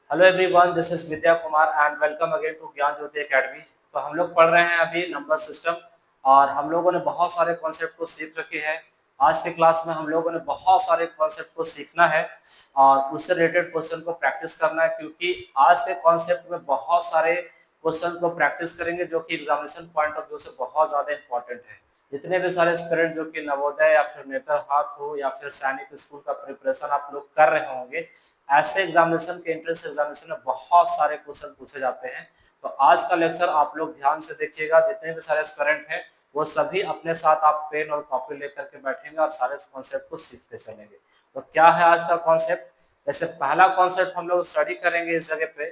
Hello everyone, this is Vidya Kumar and welcome again to Gyan Jyoti academy. तो हम लोग पढ़ रहे हैं अभी नंबर सिस्टम और हम लोगों ने बहुत सारे कॉन्सेप्ट को सीख रखे हैं। आज के क्लास में हम लोगों ने बहुत सारे कॉन्सेप्ट को सीखना है और उससे रिलेटेड क्वेश्चन को प्रैक्टिस करना है, क्योंकि आज के कॉन्सेप्ट में बहुत सारे क्वेश्चन को प्रैक्टिस करेंगे जो कि एग्जामिनेशन पॉइंट ऑफ व्यू से बहुत ज्यादा इंपॉर्टेंट है। जितने भी सारे एस्पिरेंट जो कि नवोदय या फिर नेतरहाट हो या फिर सैनिक स्कूल का प्रिपरेशन आप लोग कर रहे होंगे, ऐसे एग्जामिनेशन के एंट्रेंस एग्जामिनेशन में बहुत सारे क्वेश्चन पूछे जाते हैं। तो आज का लेक्चर आप लोग ध्यान से देखिएगा। जितने भी सारे एस्पिरेंट हैं वो सभी अपने साथ आप पेन और कॉपी लेकर के बैठेंगे और सारे कॉन्सेप्ट को सीखते चलेंगे। तो क्या है आज का कॉन्सेप्ट? जैसे पहला कॉन्सेप्ट हम लोग स्टडी करेंगे इस जगह पे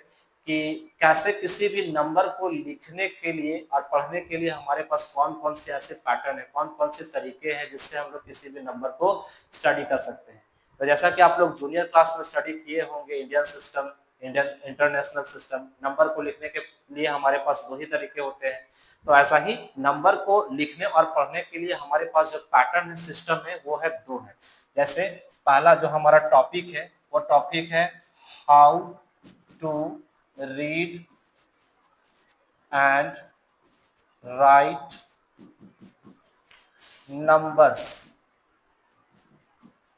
कि कैसे किसी भी नंबर को लिखने के लिए और पढ़ने के लिए हमारे पास कौन कौन से ऐसे पैटर्न है, कौन कौन से तरीके हैं जिससे हम लोग किसी भी नंबर को स्टडी कर सकते हैं। तो जैसा कि आप लोग जूनियर क्लास में स्टडी किए होंगे, Indian system, Indian international system, number को लिखने के लिए हमारे पास दो ही तरीके होते हैं। तो ऐसा ही नंबर को लिखने और पढ़ने के लिए हमारे पास जो पैटर्न है, सिस्टम है, वो है दो है। जैसे पहला जो हमारा टॉपिक है वो टॉपिक है how to read and write numbers.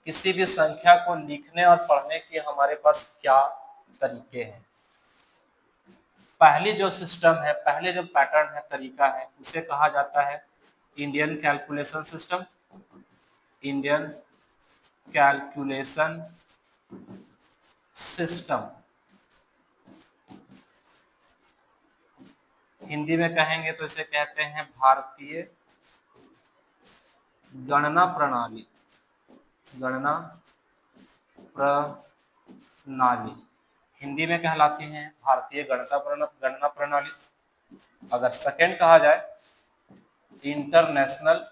किसी भी संख्या को लिखने और पढ़ने के हमारे पास क्या तरीके हैं। पहली जो सिस्टम है, पहले जो पैटर्न है, तरीका है, उसे कहा जाता है Indian calculation system. Indian calculation system Hindi में कहेंगे तो इसे कहते हैं भारतीय गणना प्रणाली। गणना प्रणाली हिंदी में कहलाती है भारतीय गणना प्रणाली। अगर सेकंड कहा जाए international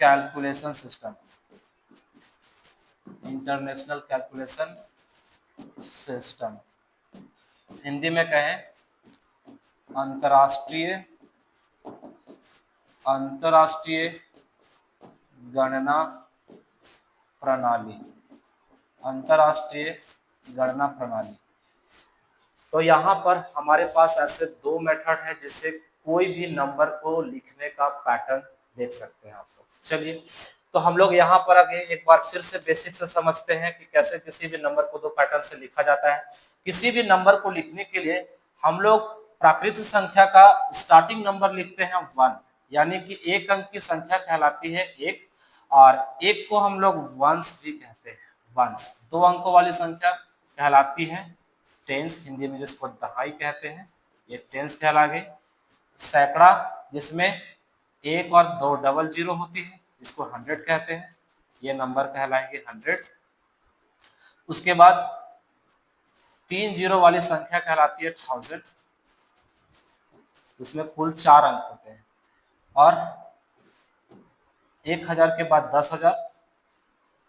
calculation system. International calculation system Hindi में कहें अंतरराष्ट्रीय गणना प्रणाली। अंतरराष्ट्रीय गणना प्रणाली। तो यहाँ पर हमारे पास ऐसे दो मेथड है जिससे कोई भी नंबर को लिखने का पैटर्न देख सकते हैं आप लोग। चलिए, तो हम लोग यहाँ पर आगे एक बार फिर से बेसिक से समझते हैं कि कैसे किसी भी नंबर को दो पैटर्न से लिखा जाता है। किसी भी नंबर को लिखने के लिए हम लोग प्राकृतिक संख्या का स्टार्टिंग नंबर लिखते हैं 1, यानी कि एक अंक की संख्या कहलाती है एक, और एक को हम लोग वंस भी कहते हैं। वंस दो अंकों वाली संख्या कहलाती है टेंस, हिंदी में जिसको दहाई कहते हैं, ये टेंस कहला गई। सैकड़ा जिसमें एक और दो डबल जीरो होती है, इसको 100 कहते हैं, ये नंबर कहलाएंगे 100। उसके बाद 3 जीरो वाली संख्या कहलाती है 1000, इसमें कुल 4 अंक होते हैं। और 1000 के बाद 10,000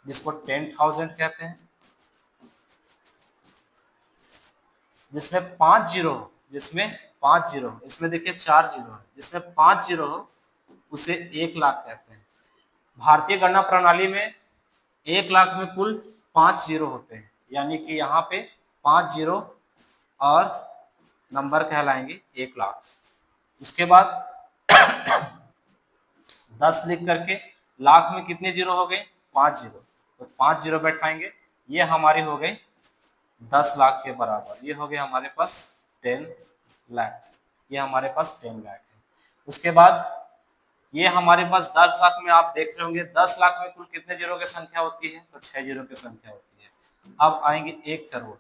जिसको 10,000 कहते हैं, जिसमें 5 जीरो हो, इसमें देखिए 4 जीरो है, जिसमें 5 जीरो हो उसे 1 लाख कहते हैं। भारतीय गणना प्रणाली में 1 लाख में कुल 5 जीरो होते हैं, यानी कि यहाँ पे 5 जीरो और नंबर कहलाएंगे 1 लाख। उसके बाद 10 लिख करके लाख में कितने जीरो हो गए? 5 जीरो, तो 5 जीरो बैठाएंगे, ये हमारी हो गई 10 लाख के बराबर। ये हो गया हमारे पास 10 लाख, ये हमारे पास 10 लाख है। उसके बाद ये हमारे पास 10 लाख में आप देख रहे होंगे 10 लाख में कुल कितने जीरो की संख्या होती है? तो 6 जीरो की संख्या होती है। अब आएंगे 1 करोड़।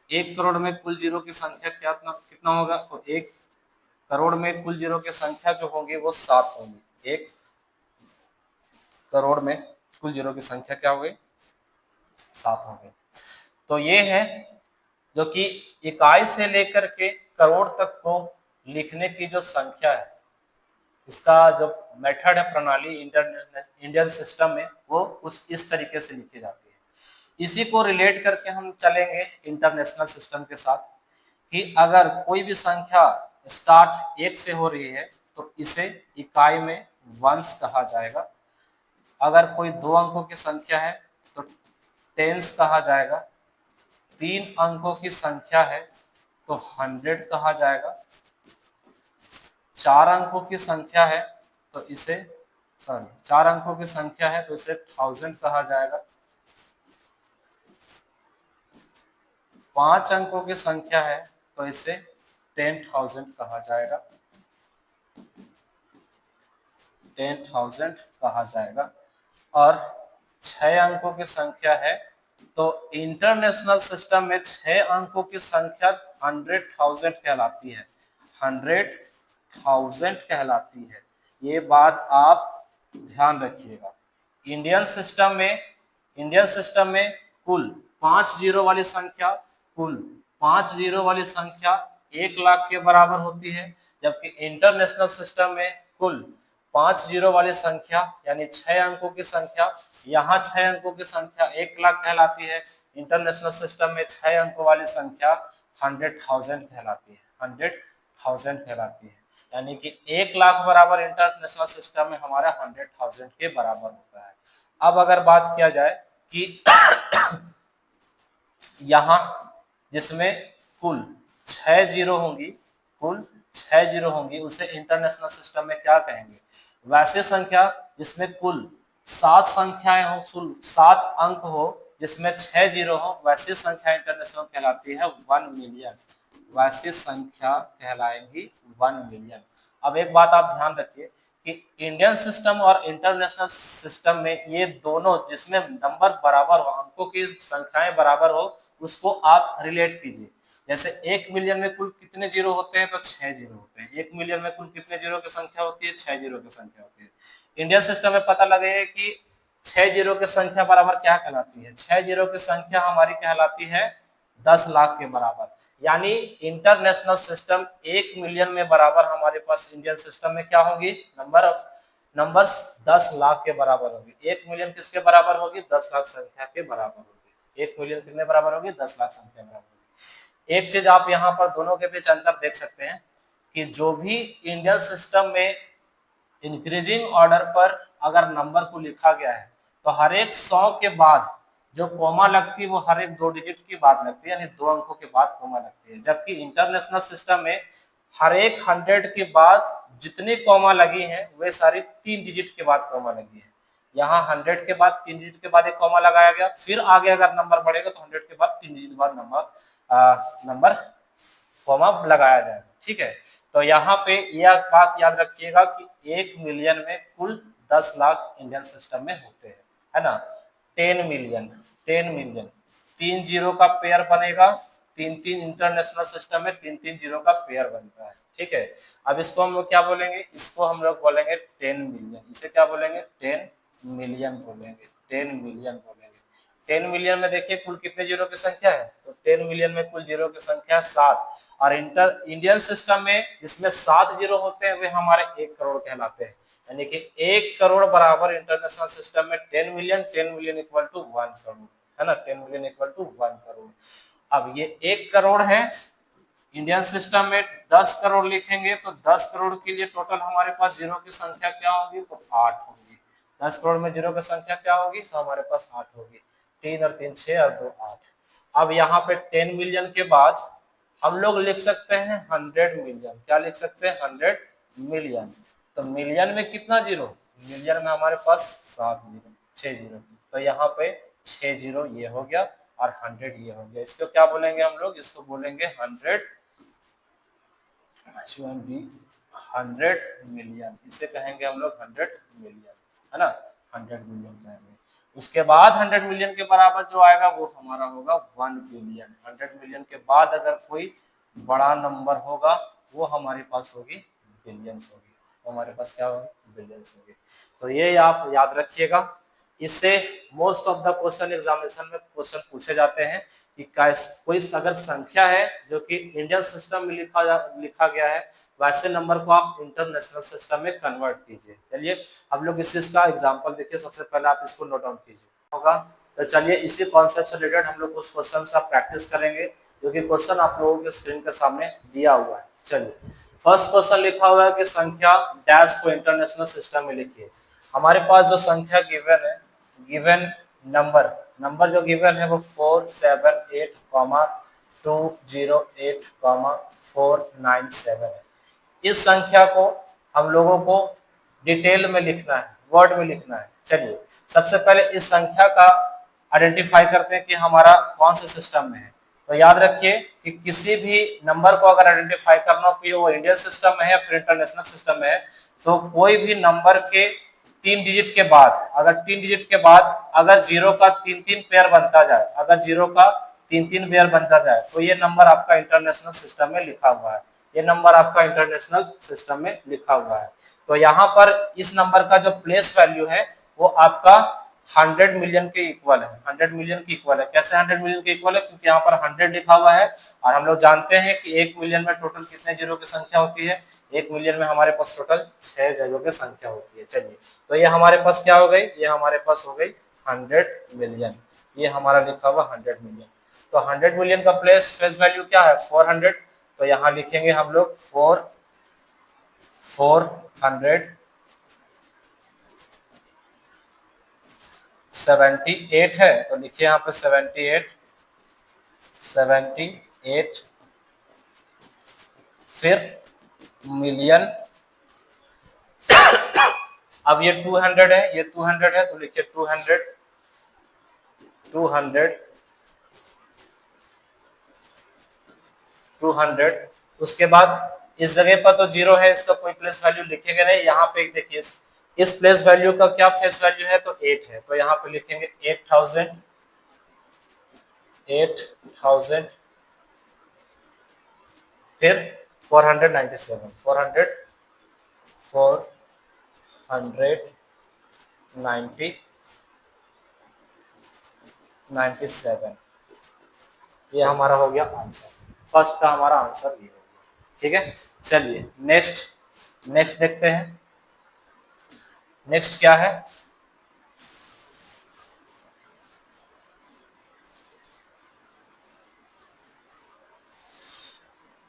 1 करोड़ में कुल जीरो की संख्या कितना होगा? तो 1 करोड़ में कुल जीरो की संख्या जो होगी वो 7 होगी। 1 करोड़ में कुल जीरो की संख्या क्या हो गई? 7 हो गई। तो ये है जो कि इकाई से लेकर के करोड़ तक को लिखने की जो संख्या है, इसका जो मेथड है, प्रणाली इंडियन सिस्टम में, वो कुछ इस तरीके से लिखी जाती है। इसी को रिलेट करके हम चलेंगे इंटरनेशनल सिस्टम के साथ कि अगर कोई भी संख्या स्टार्ट 1 से हो रही है तो इसे इकाई में वंस कहा जाएगा। अगर कोई 2 अंकों की संख्या है तो टेंस कहा जाएगा। 3 अंकों की संख्या है तो 100 कहा जाएगा। 4 अंकों की संख्या है तो इसे 4 अंकों की संख्या है तो इसे 1000 कहा जाएगा। 5 अंकों की संख्या है तो इसे 10,000 कहा जाएगा। 10,000 कहा जाएगा। और 6 अंकों की संख्या है तो इंटरनेशनल सिस्टम में 6 अंकों की संख्या 100,000 कहलाती है। 100,000 कहलाती है। ये बात आप ध्यान रखिएगा। इंडियन सिस्टम में कुल 5 जीरो वाली संख्या 1 लाख के बराबर होती है, जबकि इंटरनेशनल सिस्टम में कुल 5 जीरो वाली संख्या यानी 6 अंकों की संख्या, यहाँ 6 अंकों की संख्या 1 लाख कहलाती है। इंटरनेशनल सिस्टम में 6 अंकों वाली संख्या 100,000 कहलाती है। 100,000 कहलाती है, यानी कि 1 लाख बराबर इंटरनेशनल सिस्टम में हमारा 100,000 के बराबर होता है। अब अगर बात किया जाए कि यहाँ जिसमें कुल 6 जीरो होंगी उसे इंटरनेशनल सिस्टम में क्या कहेंगे? वैसे संख्या जिसमें कुल 7 संख्याएं हो, कुल 7 अंक हो, जिसमें 6 जीरो हो, वैसी संख्या इंटरनेशनल कहलाती है 1 मिलियन। वैसी संख्या कहलाएंगी 1 मिलियन। अब एक बात आप ध्यान रखिए कि इंडियन सिस्टम और इंटरनेशनल सिस्टम में ये दोनों जिसमें नंबर बराबर हो, अंकों की संख्याएं बराबर हो, उसको आप रिलेट कीजिए। जैसे 1 मिलियन में कुल कितने जीरो होते हैं? तो 6 जीरो होते हैं। 1 मिलियन में कुल कितने जीरो की संख्या होती है? 6 जीरो की संख्या होती है। इंडियन सिस्टम में पता लगे कि 6 जीरो की संख्या बराबर क्या कहलाती है? 6 जीरो की संख्या हमारी कहलाती है 10 लाख के बराबर। यानी इंटरनेशनल सिस्टम 1 मिलियन में बराबर हमारे पास इंडियन सिस्टम में क्या होगी? नंबर्स 10 लाख के बराबर होगी। 1 मिलियन किसके बराबर होगी? 10 लाख संख्या के बराबर होगी। 1 मिलियन कितने बराबर होगी? 10 लाख संख्या बराबर होगी। एक चीज आप यहाँ पर दोनों के बीच अंतर देख सकते हैं कि जो भी इंडियन सिस्टम में इंक्रीजिंग ऑर्डर पर अगर नंबर को लिखा गया है तो हर एक 100 के बाद जो कोमा लगती है वो हर एक 2 डिजिट की बात लगती है, यानी 2 अंकों के बाद कोमा लगती है। जबकि इंटरनेशनल सिस्टम में हर एक 100 के बाद जितनी कोमा लगी हैं वे सारी 3 डिजिट के बाद कोमा लगी है। यहाँ 100 के बाद 3 डिजिट के बाद एक कोमा लगाया गया, फिर आगे अगर नंबर बढ़ेगा तो 100 के बाद 3 डिजिट के बाद नंबर कोमा लगाया जाएगा। ठीक है, तो यहाँ पे यह बात याद रखिएगा कि 1 मिलियन में कुल 10 लाख इंडियन सिस्टम में होते हैं, है ना। 10 मिलियन 3 जीरो का पेयर बनेगा। 3 इंटरनेशनल सिस्टम में 3 जीरो का पेयर बनता है। ठीक है, अब इसको हम लोग क्या बोलेंगे? इसको हम लोग बोलेंगे 10 मिलियन। इसे क्या बोलेंगे? 10 मिलियन बोलेंगे। 10 मिलियन बोलेंगे। 10 मिलियन में देखिए कुल कितने जीरो की संख्या है? तो 10 मिलियन में कुल जीरो की संख्या 7। और इंडियन सिस्टम में जिसमें 7 जीरो होते हैं वे हमारे 1 करोड़ कहलाते हैं। यानी कि 1 करोड़ बराबर इंटरनेशनल सिस्टम में 10 मिलियन इक्वल टू 1 करोड़, है ना। 10 मिलियन इक्वल टू 1 करोड़। अब ये 1 करोड़ है। इंडियन सिस्टम में 10 करोड़ लिखेंगे तो 10 करोड़ के लिए टोटल हमारे पास जीरो की संख्या क्या होगी? तो 8 होगी। 10 करोड़ में जीरो की संख्या क्या होगी? तो हमारे पास 8 होगी। 3 और 3 6 और 2 8। अब यहाँ पे 10 मिलियन के बाद हम लोग लिख सकते हैं 100 मिलियन। क्या लिख सकते हैं? 100 मिलियन। तो मिलियन में कितना जीरो? मिलियन में हमारे पास 7 जीरो, 6 जीरो। तो यहाँ पे 6 जीरो ये हो गया और 100 ये हो गया। इसको क्या बोलेंगे हम लोग? इसको बोलेंगे 100 मिलियन। इसे कहेंगे हम लोग 100 मिलियन, है ना। 100 मिलियन कहेंगे। उसके बाद 100 मिलियन के बराबर जो आएगा वो हमारा होगा 1 बिलियन। 100 मिलियन के बाद अगर कोई बड़ा नंबर होगा वो हमारे पास होगी बिलियंस होगी। हमारे पास क्या होगी? बिलियंस होगी। तो ये आप याद रखिएगा। इससे most of the question examination में क्वेश्चन पूछे जाते हैं कि कोई अगर संख्या है जो कि इंडियन सिस्टम में लिखा गया है वैसे नंबर को आप इंटरनेशनल सिस्टम में कन्वर्ट कीजिए। चलिए हम लोग इस चीज का एग्जांपल देखिए। सबसे पहले आप इसको नोट डाउन कीजिए होगा। तो चलिए इसी कॉन्सेप्ट से रिलेटेड हम लोग कुछ क्वेश्चन का प्रैक्टिस करेंगे जो कि क्वेश्चन आप लोगों के स्क्रीन के सामने दिया हुआ है। चलिए फर्स्ट क्वेश्चन लिखा हुआ है कि संख्या डैश को इंटरनेशनल सिस्टम में लिखिए। हमारे पास जो संख्या गिवन है, गिवन नंबर नंबर जो गिवन है वो 478,208,497 है। इस संख्या को हम लोगों को डिटेल में लिखना है, वर्ड में लिखना है। चलिए सबसे पहले इस संख्या का आइडेंटिफाई करते हैं कि हमारा कौन से सिस्टम में है। तो याद रखिए कि किसी भी नंबर को अगर आइडेंटिफाई करना हो कि वो इंडियन सिस्टम में है या फिर इंटरनेशनल सिस्टम में है, तो कोई भी नंबर के 3 डिजिट के बाद, अगर 3 डिजिट के बाद अगर जीरो का 3-3 पेयर बनता जाए, अगर जीरो का 3-3 पेयर बनता जाए, तो ये नंबर आपका इंटरनेशनल सिस्टम में लिखा हुआ है। ये नंबर आपका इंटरनेशनल सिस्टम में लिखा हुआ है। तो यहाँ पर इस नंबर का जो प्लेस वैल्यू है वो आपका 100 मिलियन के इक्वल है। 100 मिलियन के इक्वल है। कैसे 100 मिलियन के इक्वल है? क्योंकि यहाँ पर 100 लिखा हुआ है और हम लोग जानते हैं कि 1 मिलियन में टोटल कितने जीरो की संख्या होती है? 1 मिलियन में हमारे पास टोटल 6 जीरो की संख्या होती है। चलिए तो ये हमारे पास क्या हो गई? ये हमारे पास हो गई 100 मिलियन। ये हमारा लिखा हुआ 100 मिलियन। तो 100 मिलियन का फेस वैल्यू क्या है? 400। तो यहाँ लिखेंगे हम लोग 478 है, तो लिखिए यहाँ पे 78 फिर मिलियन। अब ये 200 है, ये 200 है, तो लिखिए 200। उसके बाद इस जगह पर तो जीरो है, इसका कोई प्लेस वैल्यू लिखेंगे नहीं। यहाँ पे देखिए इस प्लेस वैल्यू का क्या फेस वैल्यू है? तो 8 है, तो यहाँ पे लिखेंगे 8000 फिर 497 497। ये हमारा हो गया आंसर। फर्स्ट का हमारा आंसर ये हो गया। ठीक है, चलिए नेक्स्ट देखते हैं। नेक्स्ट क्या है?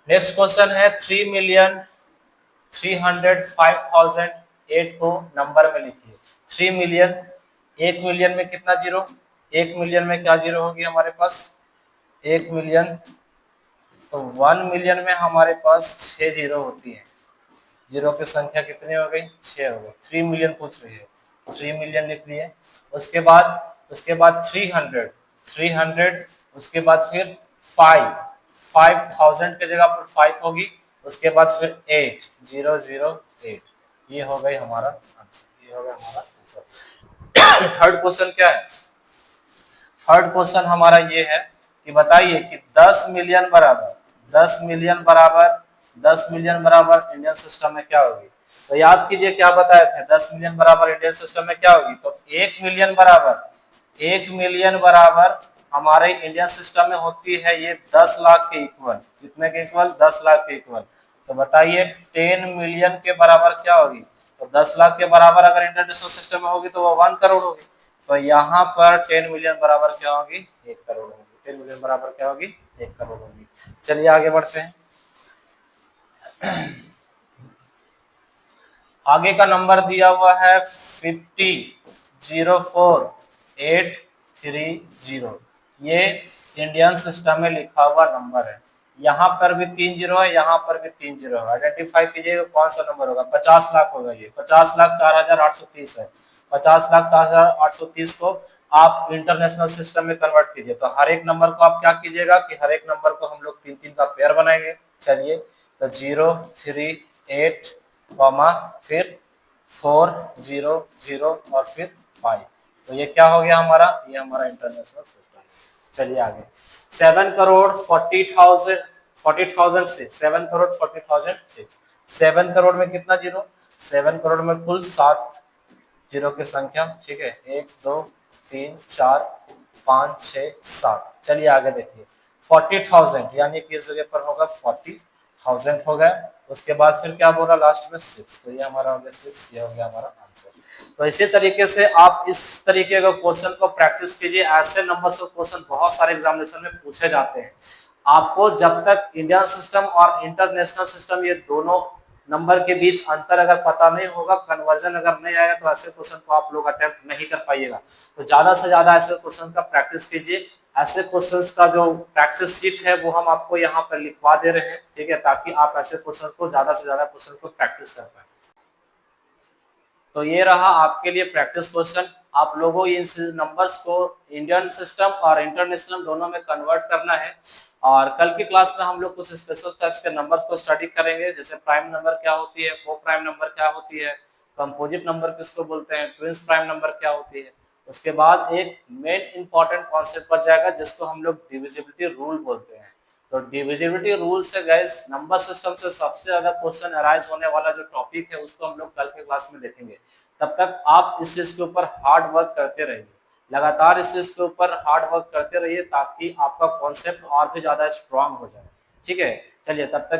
नेक्स्ट क्वेश्चन है 3,305,008 को नंबर में लिखिए। 3 मिलियन, 1 मिलियन में कितना जीरो? 1 मिलियन में क्या जीरो होगी हमारे पास? 1 मिलियन, तो 1 मिलियन में हमारे पास 6 जीरो होती है। जीरो की संख्या कितनी हो गई? 6 हो गई। 3 मिलियन पूछ रही है, 3 मिलियन लिख लिए। उसके बाद 300, उसके बाद फिर 5000 की जगह पर 5 होगी। उसके बाद फिर 8008। ये हो गई हमारा आंसर। थर्ड क्वेश्चन क्या है? थर्ड क्वेश्चन हमारा ये है कि बताइए कि 10 मिलियन बराबर इंडियन सिस्टम में क्या होगी? तो याद कीजिए क्या बताए थे, 10 मिलियन बराबर इंडियन सिस्टम में क्या होगी? तो 1 मिलियन बराबर हमारे इंडियन सिस्टम में होती है ये 10 लाख के इक्वल। कितने के इक्वल? 10 लाख के इक्वल। तो बताइए 10 मिलियन के बराबर क्या होगी? तो 10 लाख के बराबर अगर इंटरनेशनल सिस्टम में होगी तो वो 1 करोड़ होगी। तो यहाँ पर 10 मिलियन बराबर क्या होगी? 1 करोड़ होगी। 10 मिलियन बराबर क्या होगी? 1 करोड़ होगी। चलिए आगे बढ़ते हैं। आगे का नंबर दिया हुआ है 50,04,830। ये इंडियन सिस्टम में लिखा हुआ नंबर है। यहाँ पर भी 3 जीरो है, यहाँ पर भी 3 जीरो है। आइडेंटिफाई कीजिएगा कौन सा नंबर होगा। 50 लाख होगा। ये 50,04,830 है। 50,04,830 को आप इंटरनेशनल सिस्टम में कन्वर्ट कीजिए। तो हर एक नंबर को आप क्या कीजिएगा कि हर एक नंबर को हम लोग 3-3 का पेयर बनाएंगे। चलिए तो 0, 3, 8, फिर 4, 0, 0 और फिर 5। तो ये क्या हो गया हमारा? ये हमारा इंटरनेशनल सिस्टम है। चलिए आगे 7 करोड़ में कितना जीरो? 7 करोड़ में कुल 7 जीरो की संख्या। ठीक है, 1, 2, 3, 4, 5, 6, 7। चलिए आगे देखिए 40,000 यानी कि इस जगह पर होगा 40,000 हो गया। उसके बाद फिर क्या बोला लास्ट में? 6। तो ये हमारा हो गया 6। ये हो गया हमारा आंसर। तो इसी तरीके से आप इस तरीके का क्वेश्चन को प्रैक्टिस कीजिए। ऐसे नंबर से क्वेश्चन बहुत सारे एग्जामिनेशन में पूछे जाते हैं। आपको जब तक इंडियन सिस्टम और इंटरनेशनल सिस्टम ये दोनों नंबर के बीच अंतर अगर पता नहीं होगा, कन्वर्जन अगर नहीं आएगा, तो ऐसे क्वेश्चन को आप लोग अटेम्प्ट नहीं कर पाइएगा। तो ज्यादा से ज्यादा ऐसे क्वेश्चन का प्रैक्टिस कीजिए। ऐसे क्वेश्चंस का जो प्रैक्टिस शीट है वो हम आपको यहाँ पर लिखवा दे रहे हैं, ठीक है, ताकि आप ऐसे क्वेश्चन को ज्यादा से ज्यादा क्वेश्चन को प्रैक्टिस कर पाए। तो ये रहा आपके लिए प्रैक्टिस क्वेश्चन। आप लोगों इन नंबर्स को इंडियन सिस्टम और इंटरनेशनल दोनों में कन्वर्ट करना है। और कल की क्लास में हम लोग कुछ स्पेशल टाइप्स के नंबर्स को स्टडी करेंगे, जैसे प्राइम नंबर क्या होती है, को प्राइम नंबर क्या होती है, कंपोजिट नंबर किसको बोलते हैं, ट्विंस प्राइम नंबर क्या होती है। उसके बाद एक मेन इंपॉर्टेंट कॉन्सेप्ट पर जाएगा जिसको हम लोग डिविजिबिलिटी रूल बोलते हैं। तो डिविजिबिलिटी रूल से गाइस नंबर सिस्टम से सबसे ज्यादा क्वेश्चन अराइज होने वाला जो टॉपिक है उसको हम लोग कल के क्लास में देखेंगे। तब तक आप इस चीज के ऊपर हार्ड वर्क करते रहिए, लगातार इस चीज के ऊपर हार्ड वर्क करते रहिए ताकि आपका कॉन्सेप्ट और भी ज्यादा स्ट्रांग हो जाए। ठीक है, चलिए तब तक